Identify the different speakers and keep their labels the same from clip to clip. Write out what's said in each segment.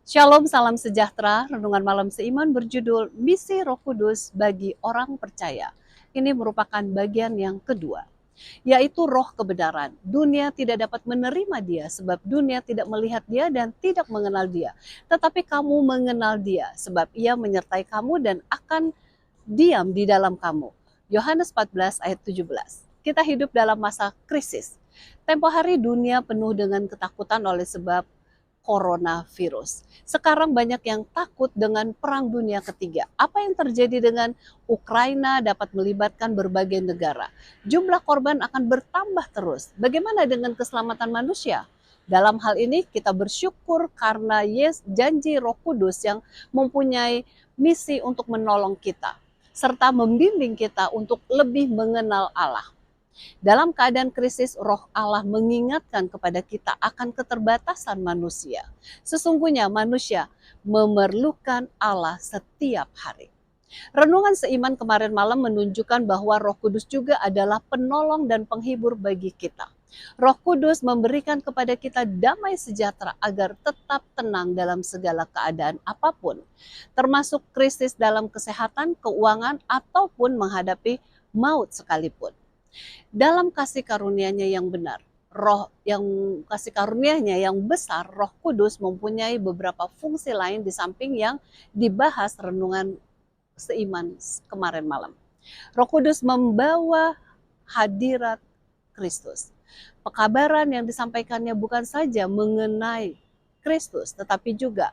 Speaker 1: Shalom, salam sejahtera. Renungan malam seiman berjudul Misi Roh Kudus bagi Orang Percaya. Ini merupakan bagian yang kedua, yaitu roh kebenaran. Dunia tidak dapat menerima dia sebab dunia tidak melihat dia dan tidak mengenal dia. Tetapi kamu mengenal dia sebab ia menyertai kamu dan akan diam di dalam kamu. Yohanes 14 ayat 17. Kita hidup dalam masa krisis. Tempo hari dunia penuh dengan ketakutan oleh sebab coronavirus. Sekarang banyak yang takut dengan perang dunia ketiga. Apa yang terjadi dengan Ukraina dapat melibatkan berbagai negara. Jumlah korban akan bertambah terus. Bagaimana dengan keselamatan manusia? Dalam hal ini kita bersyukur karena janji Roh Kudus yang mempunyai misi untuk menolong kita serta membimbing kita untuk lebih mengenal Allah. Dalam keadaan krisis, Roh Allah mengingatkan kepada kita akan keterbatasan manusia. Sesungguhnya manusia memerlukan Allah setiap hari. Renungan seiman kemarin malam menunjukkan bahwa Roh Kudus juga adalah penolong dan penghibur bagi kita. Roh Kudus memberikan kepada kita damai sejahtera agar tetap tenang dalam segala keadaan apapun, termasuk krisis dalam kesehatan, keuangan, ataupun menghadapi maut sekalipun. Dalam kasih karunia-Nya yang benar, kasih karunia-Nya yang besar, Roh Kudus mempunyai beberapa fungsi lain di samping yang dibahas renungan seiman kemarin malam. Roh Kudus membawa hadirat Kristus. Pekabaran yang disampaikannya bukan saja mengenai Kristus, tetapi juga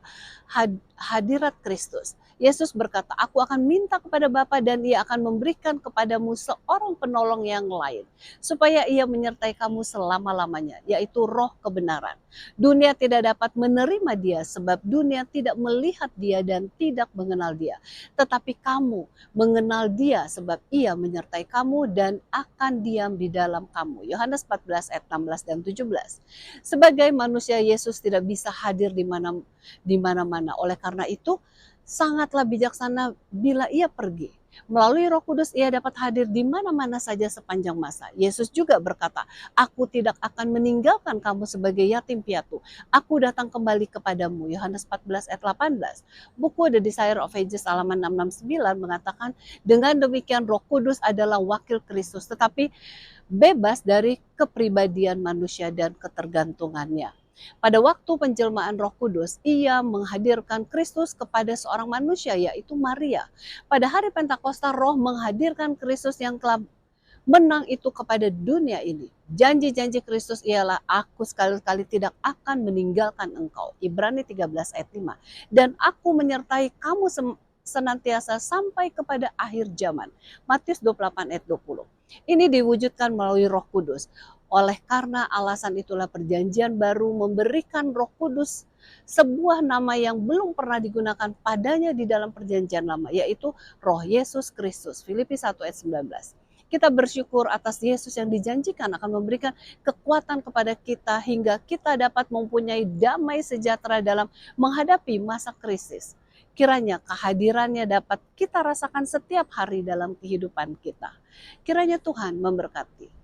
Speaker 1: hadirat Kristus. Yesus berkata, aku akan minta kepada Bapa dan ia akan memberikan kepadamu seorang penolong yang lain, supaya ia menyertai kamu selama-lamanya, yaitu roh kebenaran. Dunia tidak dapat menerima dia, sebab dunia tidak melihat dia dan tidak mengenal dia. Tetapi kamu mengenal dia, sebab ia menyertai kamu dan akan diam di dalam kamu. Yohanes 14 ayat 16 dan 17. Sebagai manusia, Yesus tidak bisa hadir di mana-mana. Oleh karena itu, sangatlah bijaksana bila ia pergi. Melalui Roh Kudus ia dapat hadir di mana-mana saja sepanjang masa. Yesus juga berkata, aku tidak akan meninggalkan kamu sebagai yatim piatu. Aku datang kembali kepadamu. Yohanes 14 ayat 18. Buku The Desire of Ages halaman 669 mengatakan, dengan demikian Roh Kudus adalah wakil Kristus, tetapi bebas dari kepribadian manusia dan ketergantungannya. Pada waktu penjelmaan Roh Kudus, ia menghadirkan Kristus kepada seorang manusia, yaitu Maria. Pada hari Pentakosta, Roh menghadirkan Kristus yang telah menang itu kepada dunia ini. Janji-janji Kristus ialah, aku sekali-kali tidak akan meninggalkan engkau. Ibrani 13 ayat 5. Dan aku menyertai kamu senantiasa sampai kepada akhir zaman. Matius 28 ayat 20. Ini diwujudkan melalui Roh Kudus. Oleh karena alasan itulah perjanjian baru memberikan Roh Kudus sebuah nama yang belum pernah digunakan padanya di dalam perjanjian lama, yaitu Roh Yesus Kristus. Filipi 1 ayat 19. Kita bersyukur atas Yesus yang dijanjikan akan memberikan kekuatan kepada kita hingga kita dapat mempunyai damai sejahtera dalam menghadapi masa krisis. Kiranya kehadirannya dapat kita rasakan setiap hari dalam kehidupan kita. Kiranya Tuhan memberkati.